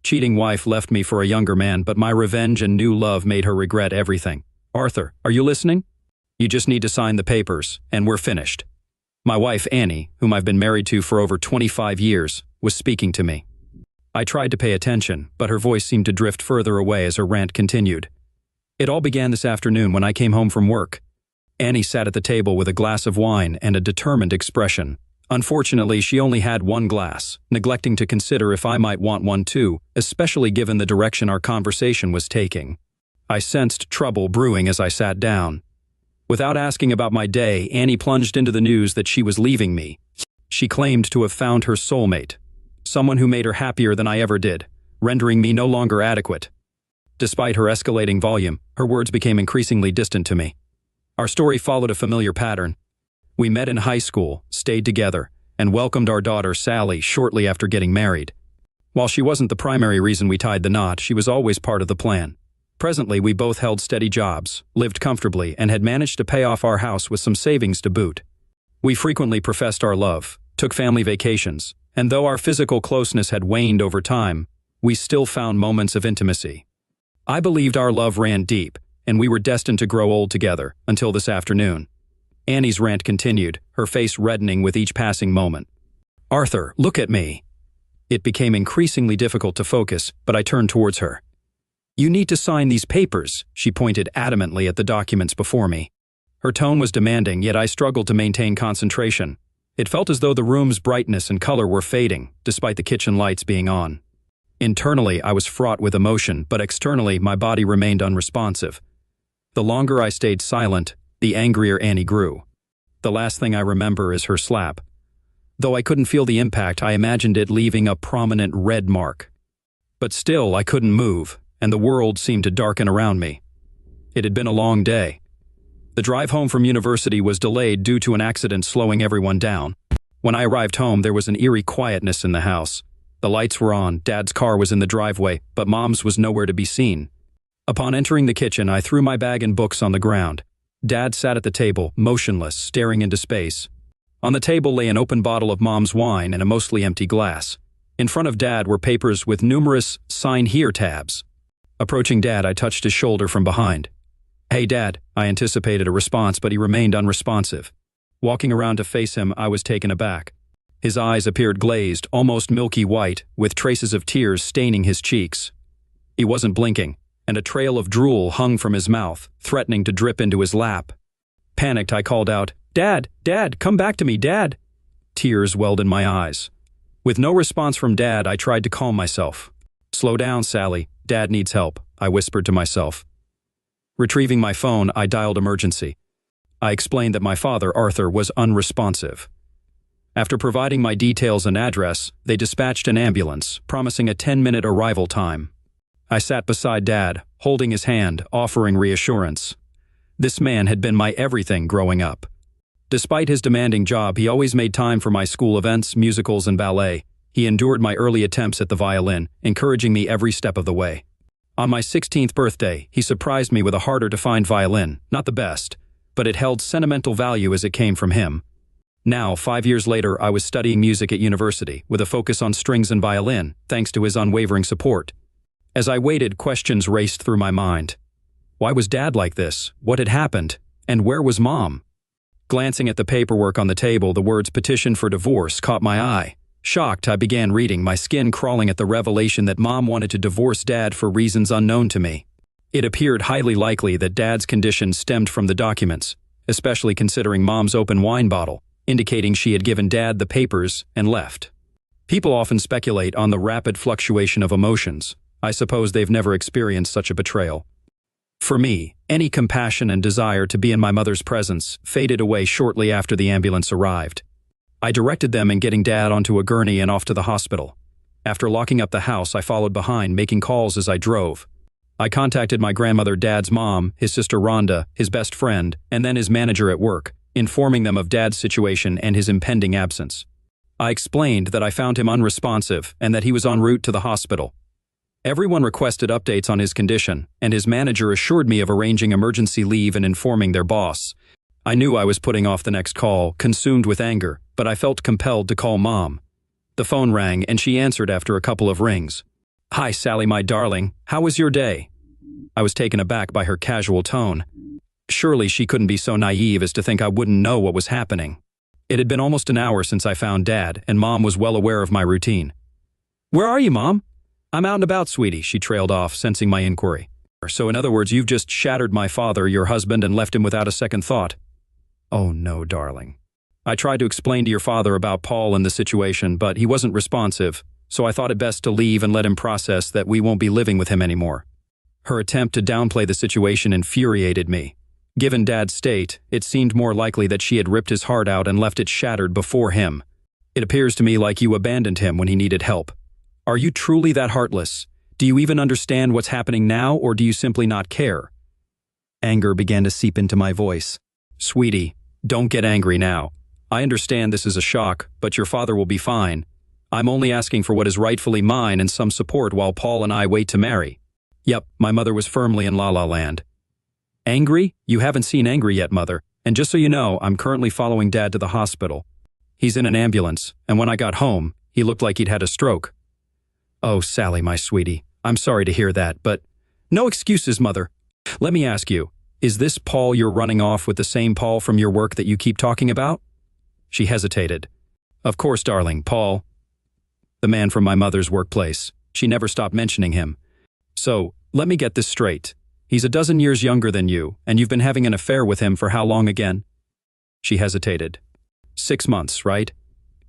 cheating wife left me for a younger man, but my revenge and new love made her regret everything. Arthur, are you listening? You just need to sign the papers, and we're finished. My wife, Annie, whom I've been married to for over 25 years, was speaking to me. I tried to pay attention, but her voice seemed to drift further away as her rant continued. It all began this afternoon when I came home from work. Annie sat at the table with a glass of wine and a determined expression. Unfortunately, she only had one glass, neglecting to consider if I might want one too, especially given the direction our conversation was taking. I sensed trouble brewing as I sat down. Without asking about my day, Annie plunged into the news that she was leaving me. She claimed to have found her soulmate, someone who made her happier than I ever did, rendering me no longer adequate. Despite her escalating volume, her words became increasingly distant to me. Our story followed a familiar pattern. We met in high school, stayed together, and welcomed our daughter Sally shortly after getting married. While she wasn't the primary reason we tied the knot, she was always part of the plan. Presently, we both held steady jobs, lived comfortably, and had managed to pay off our house with some savings to boot. We frequently professed our love, took family vacations, and though our physical closeness had waned over time, we still found moments of intimacy. I believed our love ran deep, and we were destined to grow old together, until this afternoon. Annie's rant continued, her face reddening with each passing moment. Arthur, look at me. It became increasingly difficult to focus, but I turned towards her. You need to sign these papers, she pointed adamantly at the documents before me. Her tone was demanding, yet I struggled to maintain concentration. It felt as though the room's brightness and color were fading, despite the kitchen lights being on. Internally, I was fraught with emotion, but externally, my body remained unresponsive. The longer I stayed silent, the angrier Annie grew. The last thing I remember is her slap. Though I couldn't feel the impact, I imagined it leaving a prominent red mark. But still, I couldn't move, and the world seemed to darken around me. It had been a long day. The drive home from university was delayed due to an accident slowing everyone down. When I arrived home, there was an eerie quietness in the house. The lights were on, Dad's car was in the driveway, but Mom's was nowhere to be seen. Upon entering the kitchen, I threw my bag and books on the ground. Dad sat at the table, motionless, staring into space. On the table lay an open bottle of Mom's wine and a mostly empty glass. In front of Dad were papers with numerous "Sign Here" tabs. Approaching Dad, I touched his shoulder from behind. Hey, Dad, I anticipated a response, but he remained unresponsive. Walking around to face him, I was taken aback. His eyes appeared glazed, almost milky white, with traces of tears staining his cheeks. He wasn't blinking, and a trail of drool hung from his mouth, threatening to drip into his lap. Panicked, I called out, Dad, Dad, come back to me, Dad! Tears welled in my eyes. With no response from Dad, I tried to calm myself. Slow down, Sally. Dad needs help, I whispered to myself. Retrieving my phone, I dialed emergency. I explained that my father, Arthur, was unresponsive. After providing my details and address, they dispatched an ambulance, promising a 10-minute arrival time. I sat beside Dad, holding his hand, offering reassurance. This man had been my everything growing up. Despite his demanding job, he always made time for my school events, musicals, and ballet. He endured my early attempts at the violin, encouraging me every step of the way. On my 16th birthday, he surprised me with a harder-to-find violin, not the best, but it held sentimental value as it came from him. Now, 5 years later, I was studying music at university, with a focus on strings and violin, thanks to his unwavering support. As I waited, questions raced through my mind. Why was Dad like this? What had happened? And where was Mom? Glancing at the paperwork on the table, the words "petition for divorce" caught my eye. Shocked, I began reading, my skin crawling at the revelation that Mom wanted to divorce Dad for reasons unknown to me. It appeared highly likely that Dad's condition stemmed from the documents, especially considering Mom's open wine bottle, indicating she had given Dad the papers and left. People often speculate on the rapid fluctuation of emotions. I suppose they've never experienced such a betrayal. For me, any compassion and desire to be in my mother's presence faded away shortly after the ambulance arrived. I directed them in getting Dad onto a gurney and off to the hospital. After locking up the house, I followed behind, making calls as I drove. I contacted my grandmother, Dad's mom, his sister Rhonda, his best friend, and then his manager at work, informing them of Dad's situation and his impending absence. I explained that I found him unresponsive and that he was en route to the hospital. Everyone requested updates on his condition, and his manager assured me of arranging emergency leave and informing their boss. I knew I was putting off the next call, consumed with anger, but I felt compelled to call Mom. The phone rang, and she answered after a couple of rings. Hi, Sally, my darling. How was your day? I was taken aback by her casual tone. Surely she couldn't be so naive as to think I wouldn't know what was happening. It had been almost an hour since I found Dad, and Mom was well aware of my routine. Where are you, Mom? I'm out and about, sweetie, she trailed off, sensing my inquiry. So in other words, you've just shattered my father, your husband, and left him without a second thought. Oh no, darling. I tried to explain to your father about Paul and the situation, but he wasn't responsive, so I thought it best to leave and let him process that we won't be living with him anymore. Her attempt to downplay the situation infuriated me. Given Dad's state, it seemed more likely that she had ripped his heart out and left it shattered before him. It appears to me like you abandoned him when he needed help. Are you truly that heartless? Do you even understand what's happening now, or do you simply not care? Anger began to seep into my voice. Sweetie, don't get angry now. I understand this is a shock, but your father will be fine. I'm only asking for what is rightfully mine and some support while Paul and I wait to marry. Yep, my mother was firmly in La La Land. Angry? You haven't seen Angry yet, Mother. And just so you know, I'm currently following Dad to the hospital. He's in an ambulance, and when I got home, he looked like he'd had a stroke. Oh, Sally, my sweetie, I'm sorry to hear that, but no excuses, Mother. Let me ask you, is this Paul you're running off with the same Paul from your work that you keep talking about? She hesitated. Of course, darling, Paul. The man from my mother's workplace. She never stopped mentioning him. So, let me get this straight. He's a dozen years younger than you, and you've been having an affair with him for how long again? She hesitated. 6 months, right?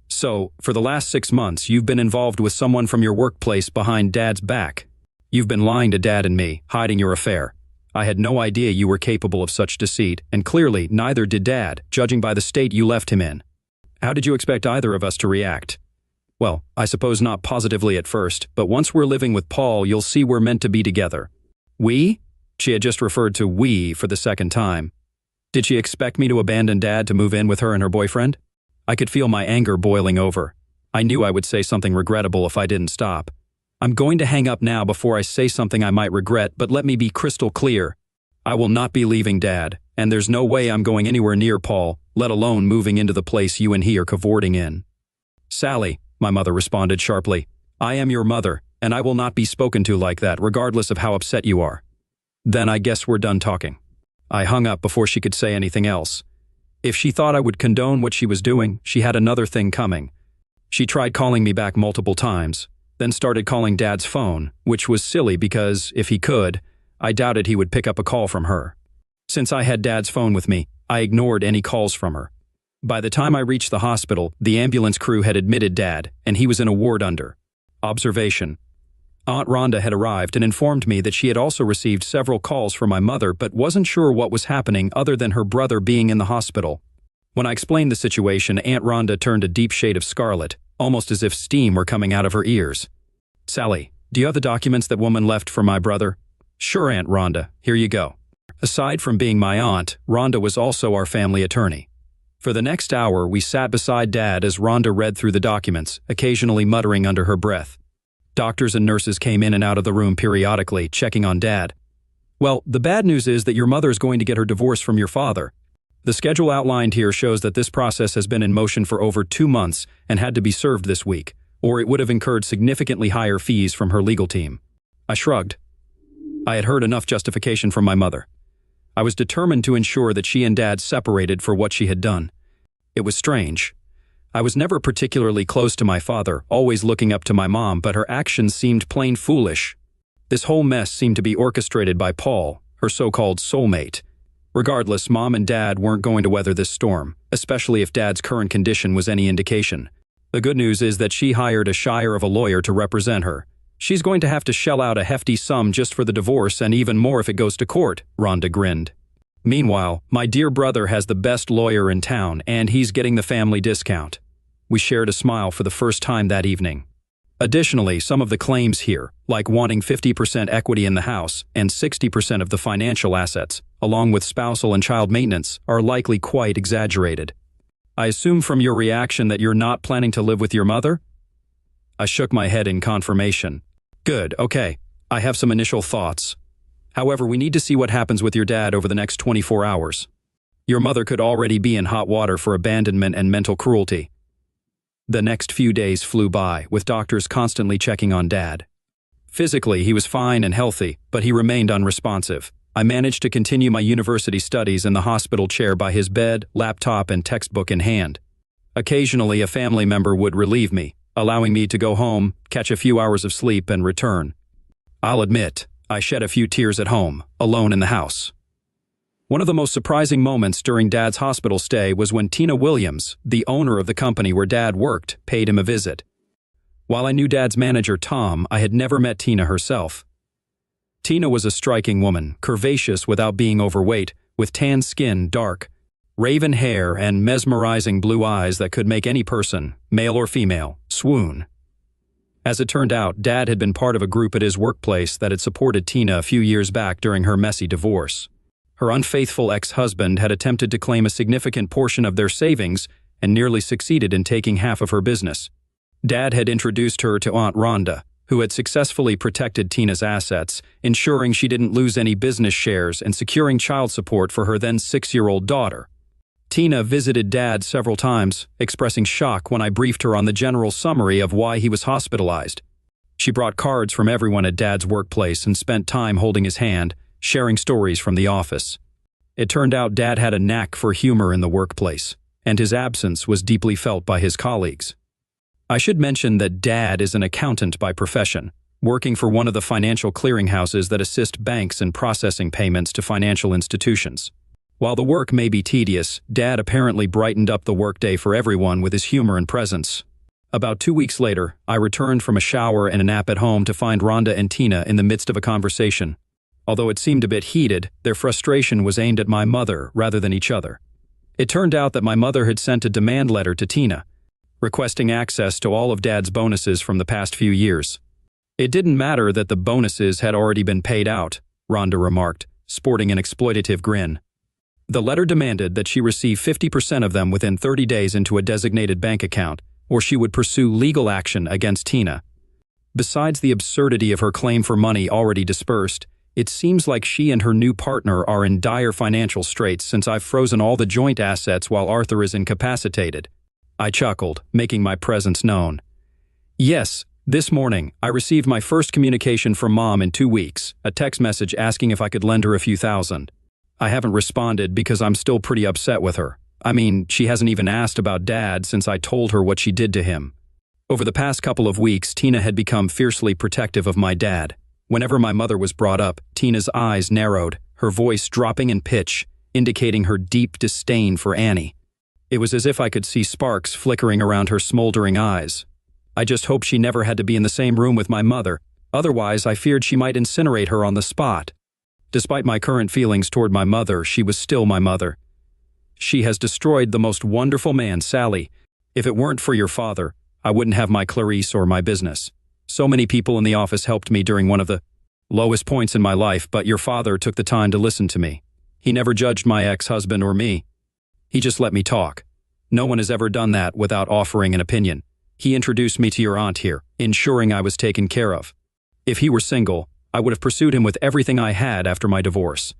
So, for the last 6 months, you've been involved with someone from your workplace behind Dad's back. You've been lying to Dad and me, hiding your affair. I had no idea you were capable of such deceit, and clearly neither did Dad, judging by the state you left him in. How did you expect either of us to react? Well, I suppose not positively at first, but once we're living with Paul, you'll see we're meant to be together. We? She had just referred to we for the second time. Did she expect me to abandon Dad to move in with her and her boyfriend? I could feel my anger boiling over. I knew I would say something regrettable if I didn't stop. I'm going to hang up now before I say something I might regret, but let me be crystal clear. I will not be leaving Dad, and there's no way I'm going anywhere near Paul, let alone moving into the place you and he are cavorting in. Sally, my mother responded sharply, I am your mother, and I will not be spoken to like that, regardless of how upset you are. Then I guess we're done talking. I hung up before she could say anything else. If she thought I would condone what she was doing, she had another thing coming. She tried calling me back multiple times, then started calling Dad's phone, which was silly because, if he could, I doubted he would pick up a call from her. Since I had Dad's phone with me, I ignored any calls from her. By the time I reached the hospital, the ambulance crew had admitted Dad, and he was in a ward under observation. Aunt Rhonda had arrived and informed me that she had also received several calls from my mother but wasn't sure what was happening other than her brother being in the hospital. When I explained the situation, Aunt Rhonda turned a deep shade of scarlet, almost as if steam were coming out of her ears. Sally, do you have the documents that woman left for my brother? Sure, Aunt Rhonda, here you go. Aside from being my aunt, Rhonda was also our family attorney. For the next hour, we sat beside Dad as Rhonda read through the documents, occasionally muttering under her breath. Doctors and nurses came in and out of the room periodically, checking on Dad. Well, the bad news is that your mother is going to get her divorce from your father. The schedule outlined here shows that this process has been in motion for over 2 months and had to be served this week, or it would have incurred significantly higher fees from her legal team. I shrugged. I had heard enough justification from my mother. I was determined to ensure that she and Dad separated for what she had done. It was strange. I was never particularly close to my father, always looking up to my mom, but her actions seemed plain foolish. This whole mess seemed to be orchestrated by Paul, her so-called soulmate. Regardless, Mom and Dad weren't going to weather this storm, especially if Dad's current condition was any indication. The good news is that she hired a shire of a lawyer to represent her. She's going to have to shell out a hefty sum just for the divorce and even more if it goes to court, Rhonda grinned. Meanwhile, my dear brother has the best lawyer in town, and he's getting the family discount. We shared a smile for the first time that evening. Additionally, some of the claims here, like wanting 50% equity in the house and 60% of the financial assets, along with spousal and child maintenance, are likely quite exaggerated. I assume from your reaction that you're not planning to live with your mother? I shook my head in confirmation. Good, okay. I have some initial thoughts. However, we need to see what happens with your dad over the next 24 hours. Your mother could already be in hot water for abandonment and mental cruelty. The next few days flew by, with doctors constantly checking on Dad. Physically, he was fine and healthy, but he remained unresponsive. I managed to continue my university studies in the hospital chair by his bed, laptop, and textbook in hand. Occasionally, a family member would relieve me, allowing me to go home, catch a few hours of sleep, and return. I'll admit, I shed a few tears at home, alone in the house. One of the most surprising moments during Dad's hospital stay was when Tina Williams, the owner of the company where Dad worked, paid him a visit. While I knew Dad's manager, Tom, I had never met Tina herself. Tina was a striking woman, curvaceous without being overweight, with tan skin, dark, raven hair, and mesmerizing blue eyes that could make any person, male or female, swoon. As it turned out, Dad had been part of a group at his workplace that had supported Tina a few years back during her messy divorce. Her unfaithful ex-husband had attempted to claim a significant portion of their savings and nearly succeeded in taking half of her business. Dad had introduced her to Aunt Rhonda, who had successfully protected Tina's assets, ensuring she didn't lose any business shares and securing child support for her then 6-year-old daughter. Tina visited Dad several times, expressing shock when I briefed her on the general summary of why he was hospitalized. She brought cards from everyone at Dad's workplace and spent time holding his hand, sharing stories from the office. It turned out Dad had a knack for humor in the workplace, and his absence was deeply felt by his colleagues. I should mention that Dad is an accountant by profession, working for one of the financial clearinghouses that assist banks in processing payments to financial institutions. While the work may be tedious, Dad apparently brightened up the workday for everyone with his humor and presence. About 2 weeks later, I returned from a shower and a nap at home to find Rhonda and Tina in the midst of a conversation. Although it seemed a bit heated, their frustration was aimed at my mother rather than each other. It turned out that my mother had sent a demand letter to Tina, requesting access to all of Dad's bonuses from the past few years. It didn't matter that the bonuses had already been paid out, Rhonda remarked, sporting an exploitative grin. The letter demanded that she receive 50% of them within 30 days into a designated bank account, or she would pursue legal action against Tina. Besides the absurdity of her claim for money already dispersed, it seems like she and her new partner are in dire financial straits since I've frozen all the joint assets while Arthur is incapacitated. I chuckled, making my presence known. Yes, this morning, I received my first communication from Mom in 2 weeks, a text message asking if I could lend her a few thousand. I haven't responded because I'm still pretty upset with her. I mean, she hasn't even asked about Dad since I told her what she did to him. Over the past couple of weeks, Tina had become fiercely protective of my dad. Whenever my mother was brought up, Tina's eyes narrowed, her voice dropping in pitch, indicating her deep disdain for Annie. It was as if I could see sparks flickering around her smoldering eyes. I just hoped she never had to be in the same room with my mother, otherwise I feared she might incinerate her on the spot. Despite my current feelings toward my mother, she was still my mother. She has destroyed the most wonderful man, Sally. If it weren't for your father, I wouldn't have my Clarice or my business. So many people in the office helped me during one of the lowest points in my life, but your father took the time to listen to me. He never judged my ex-husband or me. He just let me talk. No one has ever done that without offering an opinion. He introduced me to your aunt here, ensuring I was taken care of. If he were single, I would have pursued him with everything I had after my divorce.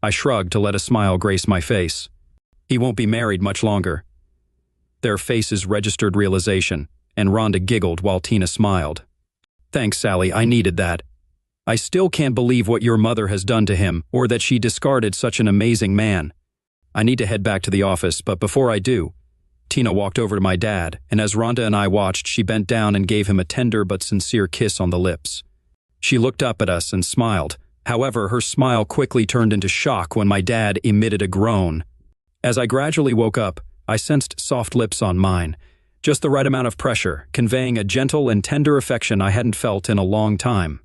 I shrugged to let a smile grace my face. He won't be married much longer. Their faces registered realization, and Rhonda giggled while Tina smiled. Thanks, Sally, I needed that. I still can't believe what your mother has done to him, or that she discarded such an amazing man. I need to head back to the office, but before I do, Tina walked over to my dad, and as Rhonda and I watched, she bent down and gave him a tender but sincere kiss on the lips. She looked up at us and smiled. However, her smile quickly turned into shock when my dad emitted a groan. As I gradually woke up, I sensed soft lips on mine, just the right amount of pressure, conveying a gentle and tender affection I hadn't felt in a long time.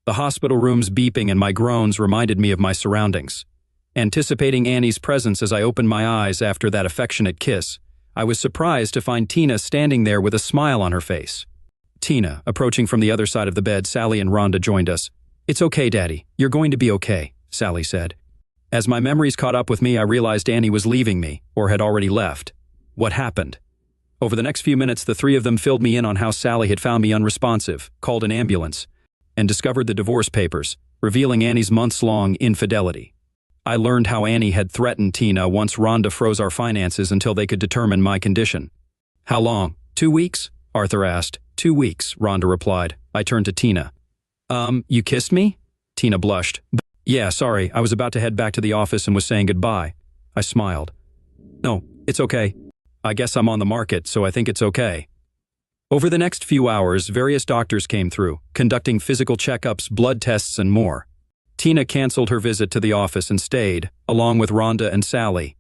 The hospital room's beeping and my groans reminded me of my surroundings. Anticipating Annie's presence as I opened my eyes after that affectionate kiss, I was surprised to find Tina standing there with a smile on her face. Tina, approaching from the other side of the bed, Sally and Rhonda joined us. "It's okay, Daddy. You're going to be okay," Sally said. As my memories caught up with me, I realized Annie was leaving me, or had already left. What happened? Over the next few minutes, the three of them filled me in on how Sally had found me unresponsive, called an ambulance, and discovered the divorce papers, revealing Annie's months-long infidelity. I learned how Annie had threatened Tina once Rhonda froze our finances until they could determine my condition. "How long? 2 weeks?" Arthur asked. 2 weeks, Rhonda replied. I turned to Tina. You kissed me? Tina blushed. Yeah, sorry, I was about to head back to the office and was saying goodbye. I smiled. No, it's okay. I guess I'm on the market, so I think it's okay. Over the next few hours, various doctors came through, conducting physical checkups, blood tests, and more. Tina canceled her visit to the office and stayed, along with Rhonda and Sally.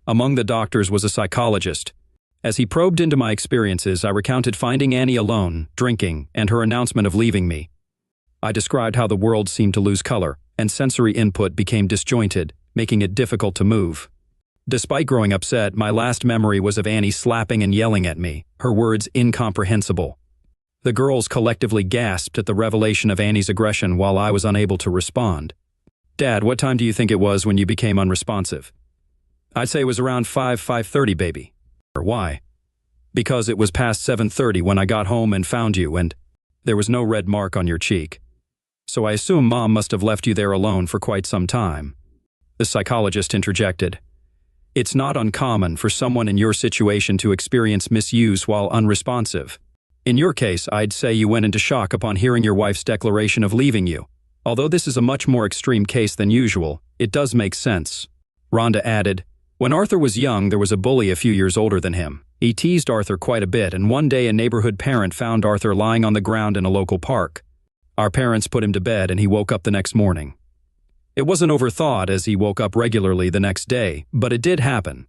Among the doctors was a psychologist. As he probed into my experiences, I recounted finding Annie alone, drinking, and her announcement of leaving me. I described how the world seemed to lose color, and sensory input became disjointed, making it difficult to move. Despite growing upset, my last memory was of Annie slapping and yelling at me, her words incomprehensible. The girls collectively gasped at the revelation of Annie's aggression while I was unable to respond. Dad, what time do you think it was when you became unresponsive? I'd say it was around 5:30, baby. Why? Because it was past 7:30 when I got home and found you, and there was no red mark on your cheek. So I assume Mom must have left you there alone for quite some time. The psychologist interjected. It's not uncommon for someone in your situation to experience misuse while unresponsive. In your case, I'd say you went into shock upon hearing your wife's declaration of leaving you. Although this is a much more extreme case than usual, it does make sense. Rhonda added, when Arthur was young, there was a bully a few years older than him. He teased Arthur quite a bit, and one day a neighborhood parent found Arthur lying on the ground in a local park. Our parents put him to bed and he woke up the next morning. It wasn't overthought as he woke up regularly the next day, but it did happen.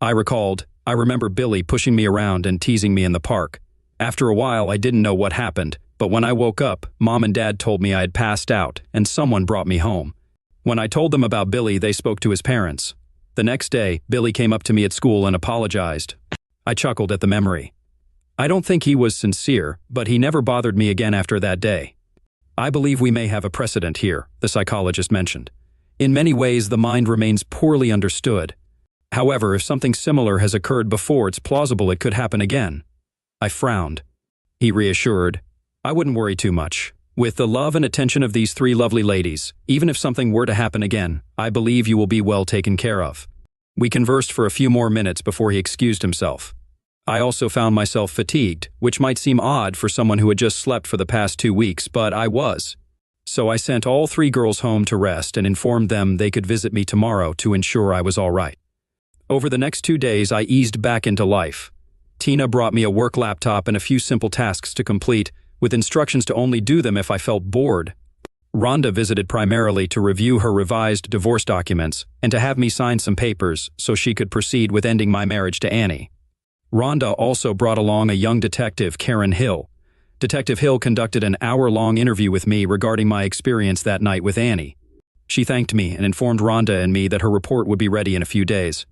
I remember Billy pushing me around and teasing me in the park. After a while, I didn't know what happened, but when I woke up, Mom and Dad told me I had passed out and someone brought me home. When I told them about Billy, they spoke to his parents. The next day, Billy came up to me at school and apologized. I chuckled at the memory. I don't think he was sincere, but he never bothered me again after that day. I believe we may have a precedent here, the psychologist mentioned. In many ways, the mind remains poorly understood. However, if something similar has occurred before, it's plausible it could happen again. I frowned. He reassured, I wouldn't worry too much. With the love and attention of these three lovely ladies, even if something were to happen again, I believe you will be well taken care of. We conversed for a few more minutes before he excused himself. I also found myself fatigued, which might seem odd for someone who had just slept for the past 2 weeks, but I was. So I sent all three girls home to rest and informed them they could visit me tomorrow to ensure I was all right. Over the next 2 days, I eased back into life. Tina brought me a work laptop and a few simple tasks to complete, with instructions to only do them if I felt bored. Rhonda visited primarily to review her revised divorce documents and to have me sign some papers so she could proceed with ending my marriage to Annie. Rhonda also brought along a young detective, Karen Hill. Detective Hill conducted an hour-long interview with me regarding my experience that night with Annie. She thanked me and informed Rhonda and me that her report would be ready in a few days.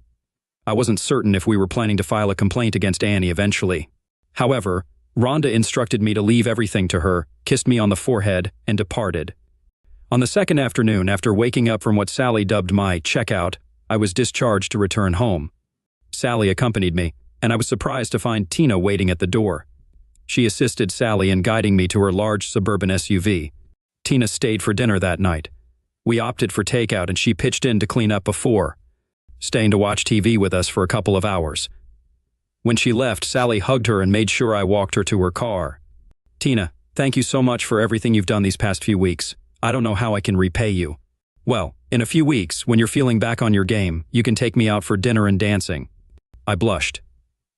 I wasn't certain if we were planning to file a complaint against Annie eventually. However, Rhonda instructed me to leave everything to her, kissed me on the forehead, and departed. On the second afternoon, after waking up from what Sally dubbed my checkout, I was discharged to return home. Sally accompanied me, and I was surprised to find Tina waiting at the door. She assisted Sally in guiding me to her large suburban SUV. Tina stayed for dinner that night. We opted for takeout and she pitched in to clean up before, staying to watch TV with us for a couple of hours. When she left, Sally hugged her and made sure I walked her to her car. Tina, thank you so much for everything you've done these past few weeks. I don't know how I can repay you. Well, in a few weeks, when you're feeling back on your game, you can take me out for dinner and dancing. I blushed.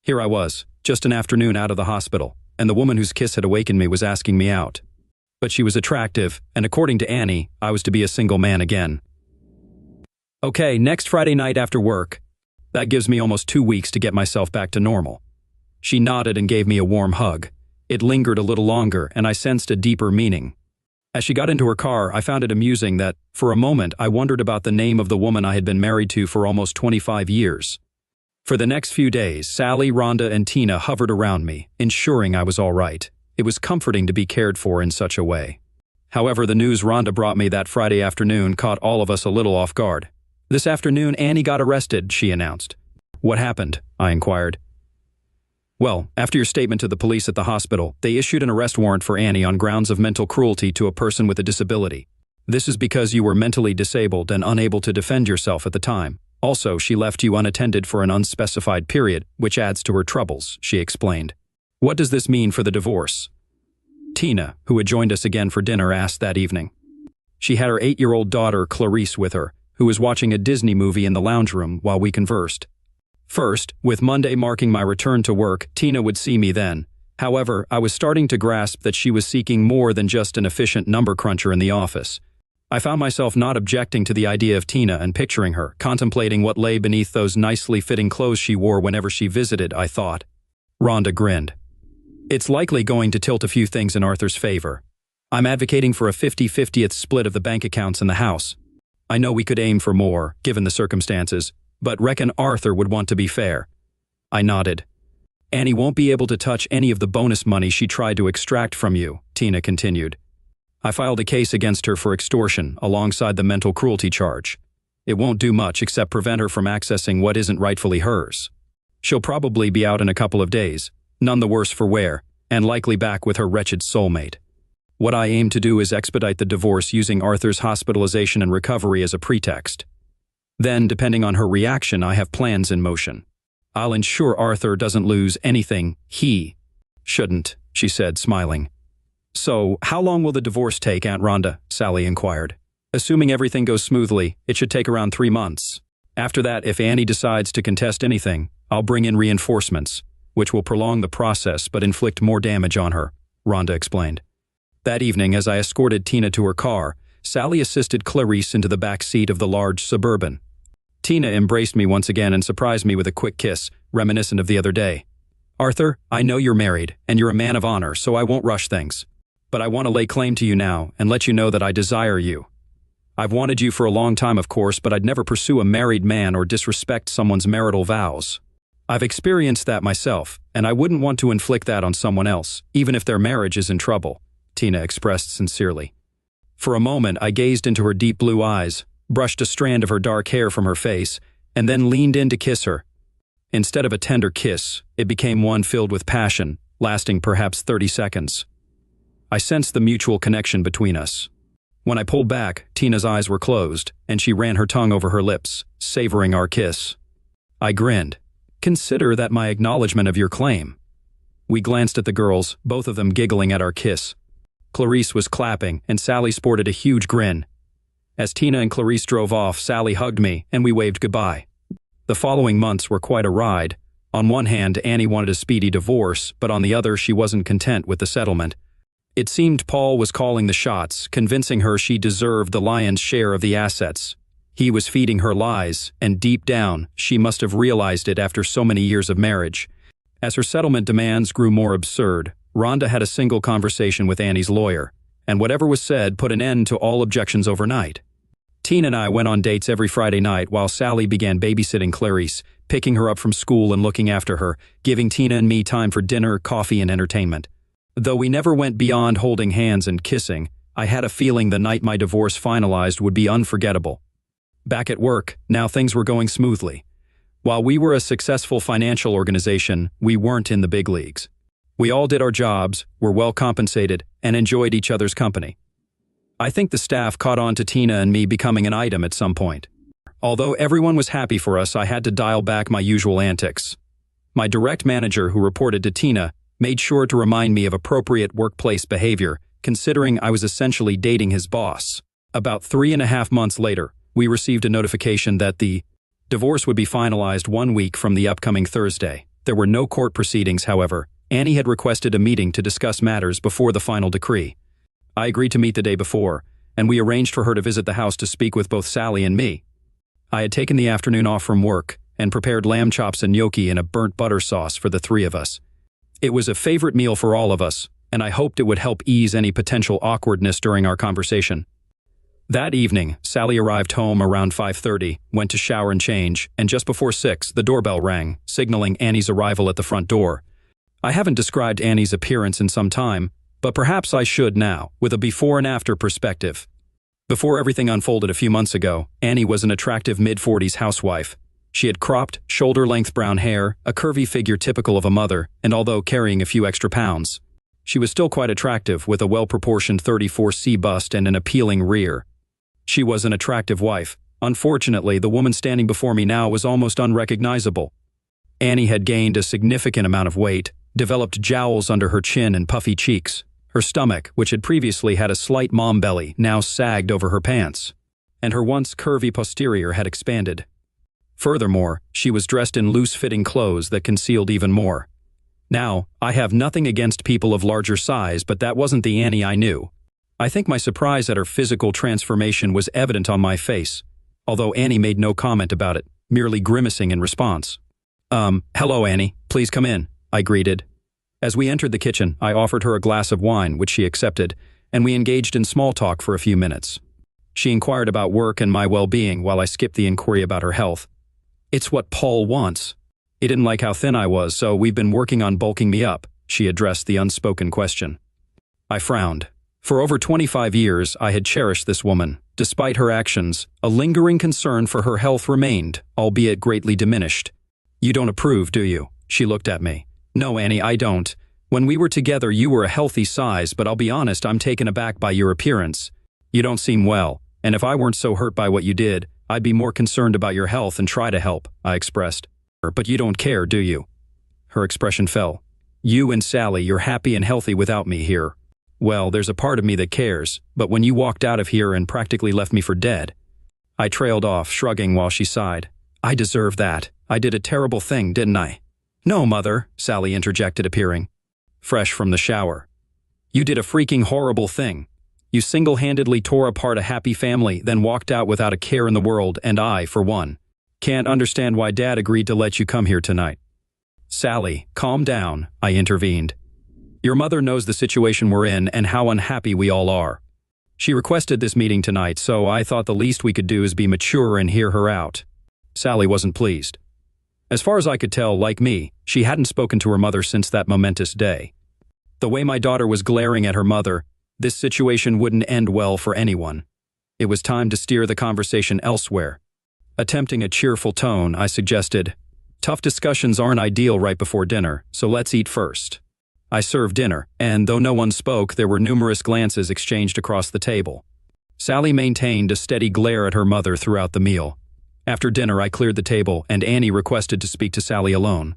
Here I was, just an afternoon out of the hospital, and the woman whose kiss had awakened me was asking me out. But she was attractive, and according to Annie, I was to be a single man again. Okay, next Friday night after work. That gives me almost 2 weeks to get myself back to normal. She nodded and gave me a warm hug. It lingered a little longer, and I sensed a deeper meaning. As she got into her car, I found it amusing that, for a moment, I wondered about the name of the woman I had been married to for almost 25 years. For the next few days, Sally, Rhonda, and Tina hovered around me, ensuring I was all right. It was comforting to be cared for in such a way. However, the news Rhonda brought me that Friday afternoon caught all of us a little off guard. This afternoon, Annie got arrested, she announced. What happened? I inquired. Well, after your statement to the police at the hospital, they issued an arrest warrant for Annie on grounds of mental cruelty to a person with a disability. This is because you were mentally disabled and unable to defend yourself at the time. Also, she left you unattended for an unspecified period, which adds to her troubles, she explained. What does this mean for the divorce? Tina, who had joined us again for dinner, asked that evening. She had her 8-year-old daughter, Clarice, with her, who was watching a Disney movie in the lounge room while we conversed. First, with Monday marking my return to work, Tina would see me then. However, I was starting to grasp that she was seeking more than just an efficient number cruncher in the office. I found myself not objecting to the idea of Tina and picturing her, contemplating what lay beneath those nicely fitting clothes she wore whenever she visited, I thought. Rhonda grinned. It's likely going to tilt a few things in Arthur's favor. I'm advocating for a 50-50th split of the bank accounts in the house. I know we could aim for more, given the circumstances, but reckon Arthur would want to be fair. I nodded. Annie won't be able to touch any of the bonus money she tried to extract from you, Tina continued. I filed a case against her for extortion alongside the mental cruelty charge. It won't do much except prevent her from accessing what isn't rightfully hers. She'll probably be out in a couple of days, none the worse for wear, and likely back with her wretched soulmate. What I aim to do is expedite the divorce using Arthur's hospitalization and recovery as a pretext. Then, depending on her reaction, I have plans in motion. I'll ensure Arthur doesn't lose anything he shouldn't, she said, smiling. So, how long will the divorce take, Aunt Rhonda? Sally inquired. Assuming everything goes smoothly, it should take around 3 months. After that, if Annie decides to contest anything, I'll bring in reinforcements, which will prolong the process but inflict more damage on her, Rhonda explained. That evening, as I escorted Tina to her car, Sally assisted Clarice into the back seat of the large Suburban. Tina embraced me once again and surprised me with a quick kiss, reminiscent of the other day. Arthur, I know you're married, and you're a man of honor, so I won't rush things. But I want to lay claim to you now and let you know that I desire you. I've wanted you for a long time, of course, but I'd never pursue a married man or disrespect someone's marital vows. I've experienced that myself, and I wouldn't want to inflict that on someone else, even if their marriage is in trouble, Tina expressed sincerely. For a moment, I gazed into her deep blue eyes, brushed a strand of her dark hair from her face, and then leaned in to kiss her. Instead of a tender kiss, it became one filled with passion, lasting perhaps 30 seconds. I sensed the mutual connection between us. When I pulled back, Tina's eyes were closed, and she ran her tongue over her lips, savoring our kiss. I grinned. Consider that my acknowledgement of your claim. We glanced at the girls, both of them giggling at our kiss. Clarice was clapping, and Sally sported a huge grin. As Tina and Clarice drove off, Sally hugged me, and we waved goodbye. The following months were quite a ride. On one hand, Annie wanted a speedy divorce, but on the other, she wasn't content with the settlement. It seemed Paul was calling the shots, convincing her she deserved the lion's share of the assets. He was feeding her lies, and deep down, she must have realized it after so many years of marriage. As her settlement demands grew more absurd, Rhonda had a single conversation with Annie's lawyer, and whatever was said put an end to all objections overnight. Tina and I went on dates every Friday night while Sally began babysitting Clarice, picking her up from school and looking after her, giving Tina and me time for dinner, coffee, and entertainment. Though we never went beyond holding hands and kissing, I had a feeling the night my divorce finalized would be unforgettable. Back at work, now things were going smoothly. While we were a successful financial organization, we weren't in the big leagues. We all did our jobs, were well compensated, and enjoyed each other's company. I think the staff caught on to Tina and me becoming an item at some point. Although everyone was happy for us, I had to dial back my usual antics. My direct manager, who reported to Tina, made sure to remind me of appropriate workplace behavior, considering I was essentially dating his boss. About 3.5 months later, we received a notification that the divorce would be finalized 1 week from the upcoming Thursday. There were no court proceedings, however. Annie had requested a meeting to discuss matters before the final decree. I agreed to meet the day before, and we arranged for her to visit the house to speak with both Sally and me. I had taken the afternoon off from work and prepared lamb chops and gnocchi in a burnt butter sauce for the three of us. It was a favorite meal for all of us, and I hoped it would help ease any potential awkwardness during our conversation. That evening, Sally arrived home around 5:30, went to shower and change, and just before 6, the doorbell rang, signaling Annie's arrival at the front door. I haven't described Annie's appearance in some time, but perhaps I should now, with a before and after perspective. Before everything unfolded a few months ago, Annie was an attractive mid-40s housewife. She had cropped, shoulder-length brown hair, a curvy figure typical of a mother, and although carrying a few extra pounds, she was still quite attractive with a well-proportioned 34C bust and an appealing rear. She was an attractive wife. Unfortunately, the woman standing before me now was almost unrecognizable. Annie had gained a significant amount of weight, developed jowls under her chin and puffy cheeks. Her stomach, which had previously had a slight mom belly, now sagged over her pants, and her once curvy posterior had expanded. Furthermore, she was dressed in loose-fitting clothes that concealed even more. Now, I have nothing against people of larger size, but that wasn't the Annie I knew. I think my surprise at her physical transformation was evident on my face, although Annie made no comment about it, merely grimacing in response. Hello, Annie. Please come in," I greeted. As we entered the kitchen, I offered her a glass of wine, which she accepted, and we engaged in small talk for a few minutes. She inquired about work and my well-being while I skipped the inquiry about her health. "It's what Paul wants. He didn't like how thin I was, so we've been working on bulking me up," she addressed the unspoken question. I frowned. For over 25 years, I had cherished this woman. Despite her actions, a lingering concern for her health remained, albeit greatly diminished. "You don't approve, do you?" She looked at me. "No, Annie, I don't. When we were together, you were a healthy size, but I'll be honest, I'm taken aback by your appearance. You don't seem well, and if I weren't so hurt by what you did, I'd be more concerned about your health and try to help," I expressed. "But you don't care, do you?" Her expression fell. "You and Sally, you're happy and healthy without me here." "Well, there's a part of me that cares, but when you walked out of here and practically left me for dead." I trailed off, shrugging while she sighed. "I deserve that. I did a terrible thing, didn't I?" "No, Mother," Sally interjected, appearing fresh from the shower. "You did a freaking horrible thing. You single-handedly tore apart a happy family, then walked out without a care in the world, and I, for one, can't understand why Dad agreed to let you come here tonight." "Sally, calm down," I intervened. "Your mother knows the situation we're in and how unhappy we all are. She requested this meeting tonight, so I thought the least we could do is be mature and hear her out." Sally wasn't pleased. As far as I could tell, like me, she hadn't spoken to her mother since that momentous day. The way my daughter was glaring at her mother, this situation wouldn't end well for anyone. It was time to steer the conversation elsewhere. Attempting a cheerful tone, I suggested, "Tough discussions aren't ideal right before dinner, so let's eat first." I served dinner, and though no one spoke, there were numerous glances exchanged across the table. Sally maintained a steady glare at her mother throughout the meal. After dinner, I cleared the table, and Annie requested to speak to Sally alone.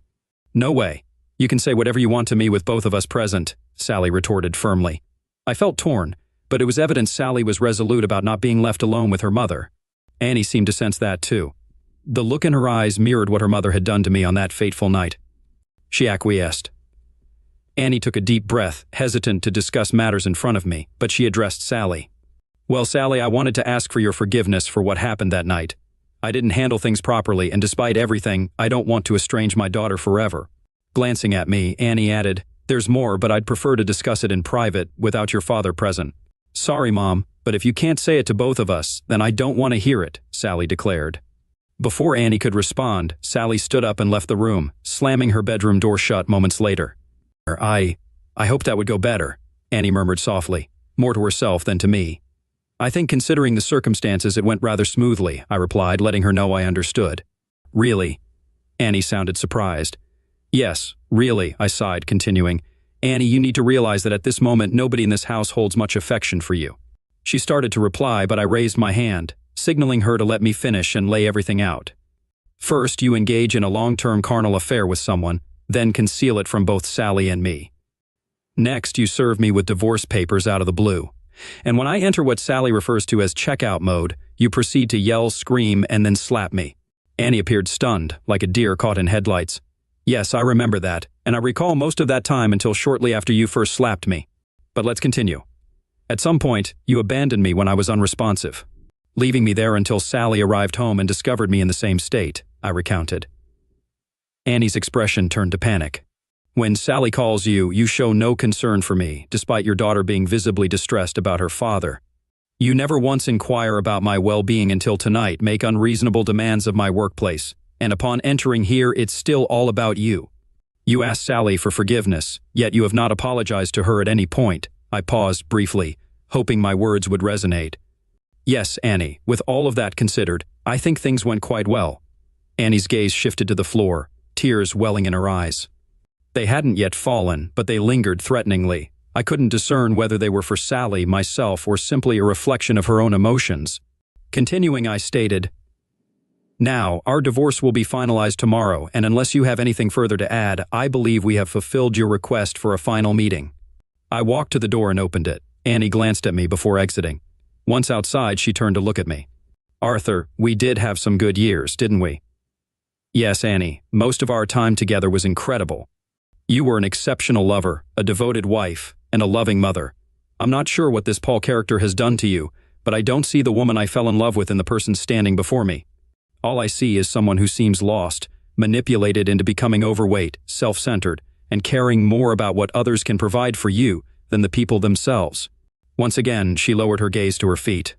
"No way. You can say whatever you want to me with both of us present," Sally retorted firmly. I felt torn, but it was evident Sally was resolute about not being left alone with her mother. Annie seemed to sense that too. The look in her eyes mirrored what her mother had done to me on that fateful night. She acquiesced. Annie took a deep breath, hesitant to discuss matters in front of me, but she addressed Sally. "Well, Sally, I wanted to ask for your forgiveness for what happened that night. I didn't handle things properly, and despite everything, I don't want to estrange my daughter forever." Glancing at me, Annie added, "There's more, but I'd prefer to discuss it in private, without your father present." "Sorry, Mom, but if you can't say it to both of us, then I don't want to hear it," Sally declared. Before Annie could respond, Sally stood up and left the room, slamming her bedroom door shut moments later. I hoped that would go better," Annie murmured softly, more to herself than to me. "I think considering the circumstances it went rather smoothly," I replied, letting her know I understood. "Really?" Annie sounded surprised. "Yes, really," I sighed, continuing. "Annie, you need to realize that at this moment nobody in this house holds much affection for you." She started to reply, but I raised my hand, signaling her to let me finish and lay everything out. "First, you engage in a long-term carnal affair with someone, then conceal it from both Sally and me. Next, you serve me with divorce papers out of the blue. And when I enter what Sally refers to as checkout mode, you proceed to yell, scream, and then slap me." Annie appeared stunned, like a deer caught in headlights. "Yes, I remember that, and I recall most of that time until shortly after you first slapped me. But let's continue. At some point, you abandoned me when I was unresponsive, leaving me there until Sally arrived home and discovered me in the same state," I recounted. Annie's expression turned to panic. "When Sally calls you, you show no concern for me, despite your daughter being visibly distressed about her father. You never once inquire about my well-being until tonight, make unreasonable demands of my workplace, and upon entering here, it's still all about you. You asked Sally for forgiveness, yet you have not apologized to her at any point." I paused briefly, hoping my words would resonate. "Yes, Annie, with all of that considered, I think things went quite well." Annie's gaze shifted to the floor, tears welling in her eyes. They hadn't yet fallen, but they lingered threateningly. I couldn't discern whether they were for Sally, myself, or simply a reflection of her own emotions. Continuing, I stated, "Now, our divorce will be finalized tomorrow, and unless you have anything further to add, I believe we have fulfilled your request for a final meeting." I walked to the door and opened it. Annie glanced at me before exiting. Once outside, she turned to look at me. Arthur, we did have some good years, didn't we? Yes, Annie. Most of our time together was incredible. You were an exceptional lover, a devoted wife, and a loving mother. I'm not sure what this Paul character has done to you, but I don't see the woman I fell in love with in the person standing before me. All I see is someone who seems lost, manipulated into becoming overweight, self-centered, and caring more about what others can provide for you than the people themselves. Once again, she lowered her gaze to her feet.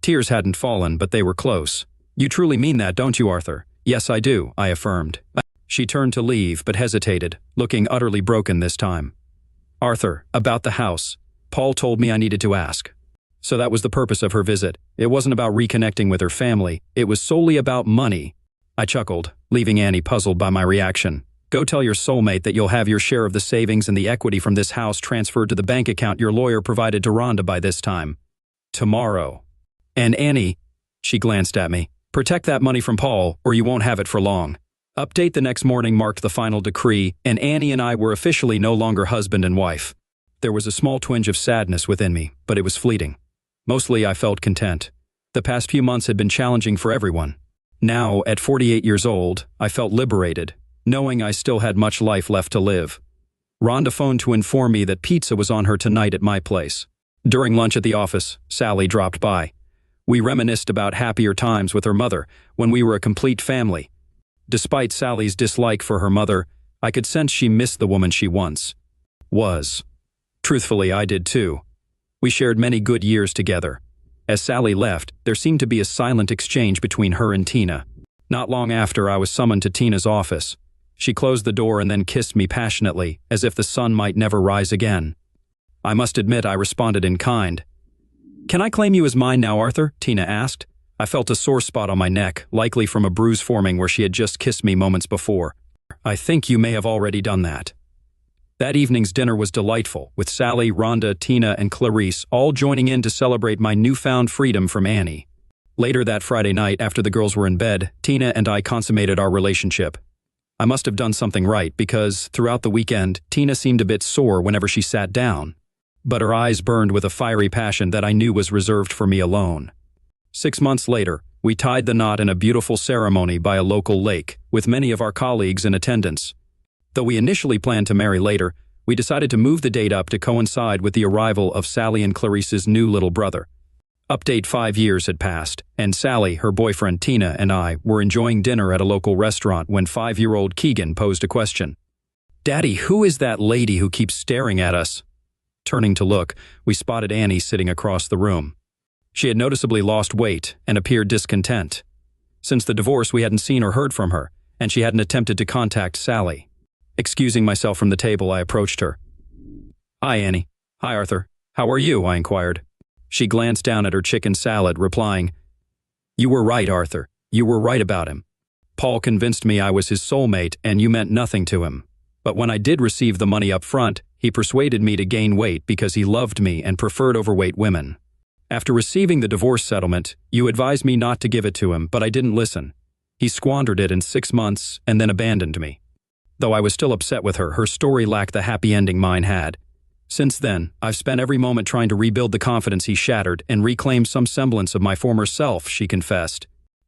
Tears hadn't fallen, but they were close. You truly mean that, don't you, Arthur? Yes, I do, I affirmed. She turned to leave, but hesitated, looking utterly broken this time. Arthur, about the house. Paul told me I needed to ask. So that was the purpose of her visit. It wasn't about reconnecting with her family. It was solely about money. I chuckled, leaving Annie puzzled by my reaction. Go tell your soulmate that you'll have your share of the savings and the equity from this house transferred to the bank account your lawyer provided to Rhonda by this time. Tomorrow. And Annie, she glanced at me, protect that money from Paul or you won't have it for long. Update the next morning marked the final decree, and Annie and I were officially no longer husband and wife. There was a small twinge of sadness within me, but it was fleeting. Mostly I felt content. The past few months had been challenging for everyone. Now, at 48 years old, I felt liberated, knowing I still had much life left to live. Rhonda phoned to inform me that pizza was on her tonight at my place. During lunch at the office, Sally dropped by. We reminisced about happier times with her mother when we were a complete family. Despite Sally's dislike for her mother, I could sense she missed the woman she once was. Truthfully, I did too. We shared many good years together. As Sally left, there seemed to be a silent exchange between her and Tina. Not long after, I was summoned to Tina's office. She closed the door and then kissed me passionately, as if the sun might never rise again. I must admit I responded in kind. Can I claim you as mine now, Arthur? Tina asked. I felt a sore spot on my neck, likely from a bruise forming where she had just kissed me moments before. I think you may have already done that. That evening's dinner was delightful, with Sally, Rhonda, Tina, and Clarice all joining in to celebrate my newfound freedom from Annie. Later that Friday night, after the girls were in bed, Tina and I consummated our relationship. I must have done something right because, throughout the weekend, Tina seemed a bit sore whenever she sat down. But her eyes burned with a fiery passion that I knew was reserved for me alone. 6 months later, we tied the knot in a beautiful ceremony by a local lake, with many of our colleagues in attendance. Though we initially planned to marry later, we decided to move the date up to coincide with the arrival of Sally and Clarice's new little brother. Update: 5 years had passed, and Sally, her boyfriend Tina, and I were enjoying dinner at a local restaurant when 5-year-old Keegan posed a question. Daddy, who is that lady who keeps staring at us? Turning to look, we spotted Annie sitting across the room. She had noticeably lost weight and appeared discontent. Since the divorce, we hadn't seen or heard from her, and she hadn't attempted to contact Sally. Excusing myself from the table, I approached her. Hi, Annie. Hi, Arthur. How are you? I inquired. She glanced down at her chicken salad, replying, You were right, Arthur. You were right about him. Paul convinced me I was his soulmate and you meant nothing to him. But when I did receive the money up front, he persuaded me to gain weight because he loved me and preferred overweight women. After receiving the divorce settlement, you advised me not to give it to him, but I didn't listen. He squandered it in 6 months and then abandoned me. Though I was still upset with her, her story lacked the happy ending mine had. Since then, I've spent every moment trying to rebuild the confidence he shattered and reclaim some semblance of my former self, she confessed,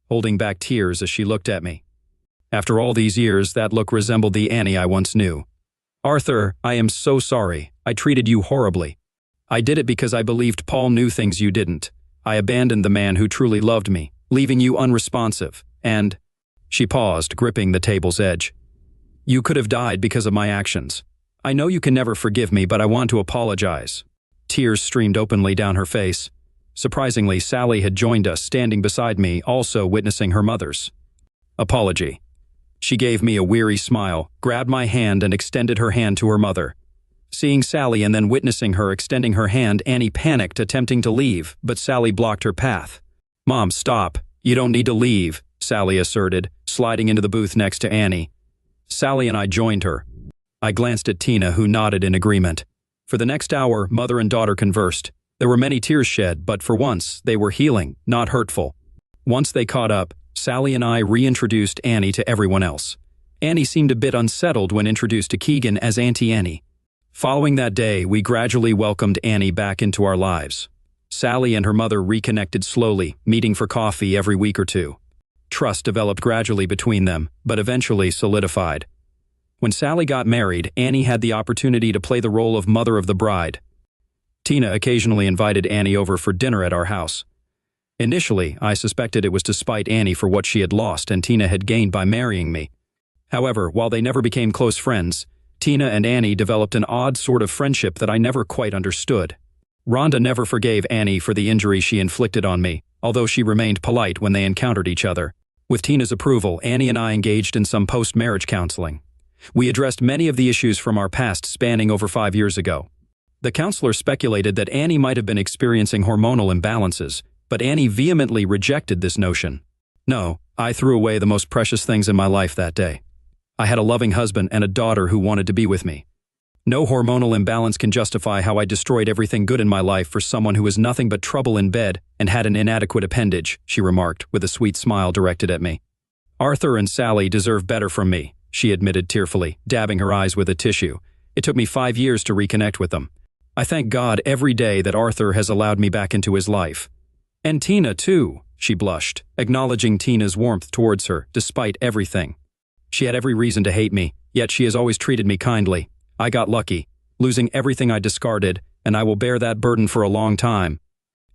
holding back tears as she looked at me. After all these years, that look resembled the Annie I once knew. Arthur, I am so sorry. I treated you horribly. I did it because I believed Paul knew things you didn't. I abandoned the man who truly loved me, leaving you unresponsive, and… She paused, gripping the table's edge. You could have died because of my actions. I know you can never forgive me, but I want to apologize. Tears streamed openly down her face. Surprisingly, Sally had joined us, standing beside me, also witnessing her mother's apology. She gave me a weary smile, grabbed my hand, and extended her hand to her mother. Seeing Sally and then witnessing her extending her hand, Annie panicked, attempting to leave, but Sally blocked her path. Mom, stop. You don't need to leave, Sally asserted, sliding into the booth next to Annie. Sally and I joined her. I glanced at Tina, who nodded in agreement. For the next hour, mother and daughter conversed. There were many tears shed, but for once, they were healing, not hurtful. Once they caught up, Sally and I reintroduced Annie to everyone else. Annie seemed a bit unsettled when introduced to Keegan as Auntie Annie. Following that day, we gradually welcomed Annie back into our lives. Sally and her mother reconnected slowly, meeting for coffee every week or two. Trust developed gradually between them, but eventually solidified. When Sally got married, Annie had the opportunity to play the role of mother of the bride. Tina occasionally invited Annie over for dinner at our house. Initially, I suspected it was to spite Annie for what she had lost and Tina had gained by marrying me. However, while they never became close friends, Tina and Annie developed an odd sort of friendship that I never quite understood. Rhonda never forgave Annie for the injury she inflicted on me, although she remained polite when they encountered each other. With Tina's approval, Annie and I engaged in some post-marriage counseling. We addressed many of the issues from our past spanning over 5 years ago. The counselor speculated that Annie might have been experiencing hormonal imbalances, but Annie vehemently rejected this notion. No, I threw away the most precious things in my life that day. I had a loving husband and a daughter who wanted to be with me. No hormonal imbalance can justify how I destroyed everything good in my life for someone who was nothing but trouble in bed and had an inadequate appendage, she remarked, with a sweet smile directed at me. Arthur and Sally deserve better from me, she admitted tearfully, dabbing her eyes with a tissue. It took me 5 years to reconnect with them. I thank God every day that Arthur has allowed me back into his life. And Tina, too, she blushed, acknowledging Tina's warmth towards her, despite everything. She had every reason to hate me, yet she has always treated me kindly. I got lucky, losing everything I discarded, and I will bear that burden for a long time.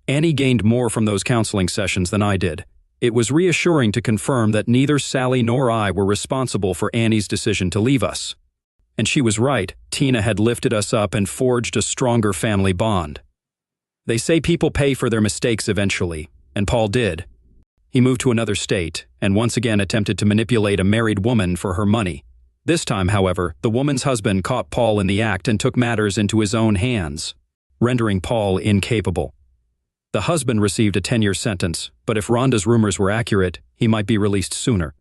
Annie gained more from those counseling sessions than I did. It was reassuring to confirm that neither Sally nor I were responsible for Annie's decision to leave us. And she was right, Tina had lifted us up and forged a stronger family bond. They say people pay for their mistakes eventually, and Paul did. He moved to another state, and once again attempted to manipulate a married woman for her money. This time, however, the woman's husband caught Paul in the act and took matters into his own hands, rendering Paul incapable. The husband received a 10-year sentence, but if Rhonda's rumors were accurate, he might be released sooner.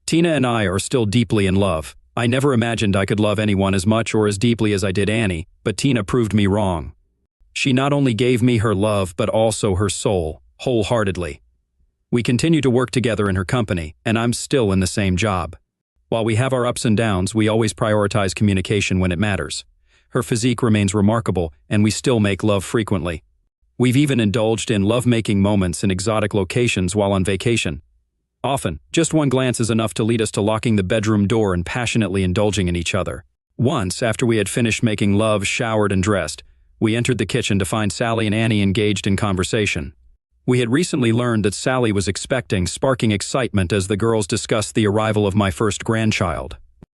Tina and I are still deeply in love. I never imagined I could love anyone as much or as deeply as I did Annie, but Tina proved me wrong. She not only gave me her love, but also her soul, wholeheartedly. We continue to work together in her company, and I'm still in the same job. While we have our ups and downs, we always prioritize communication when it matters. Her physique remains remarkable, and we still make love frequently. We've even indulged in love-making moments in exotic locations while on vacation. Often, just one glance is enough to lead us to locking the bedroom door and passionately indulging in each other. Once, after we had finished making love, showered, and dressed, we entered the kitchen to find Sally and Annie engaged in conversation. We had recently learned that Sally was expecting, sparking excitement as the girls discussed the arrival of my first grandchild.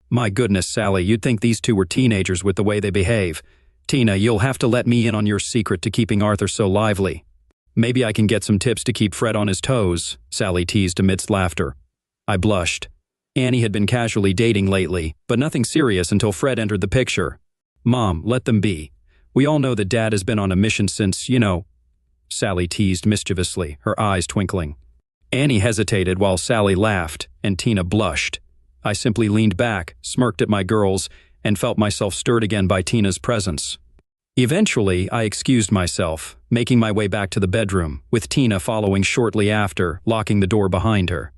My goodness, Sally, you'd think these two were teenagers with the way they behave. Tina, you'll have to let me in on your secret to keeping Arthur so lively. Maybe I can get some tips to keep Fred on his toes, Sally teased amidst laughter. I blushed. Annie had been casually dating lately, but nothing serious until Fred entered the picture. Mom, let them be. We all know that Dad has been on a mission since, Sally teased mischievously, her eyes twinkling. Annie hesitated while Sally laughed, and Tina blushed. I simply leaned back, smirked at my girls, and felt myself stirred again by Tina's presence. Eventually, I excused myself, making my way back to the bedroom, with Tina following shortly after, locking the door behind her.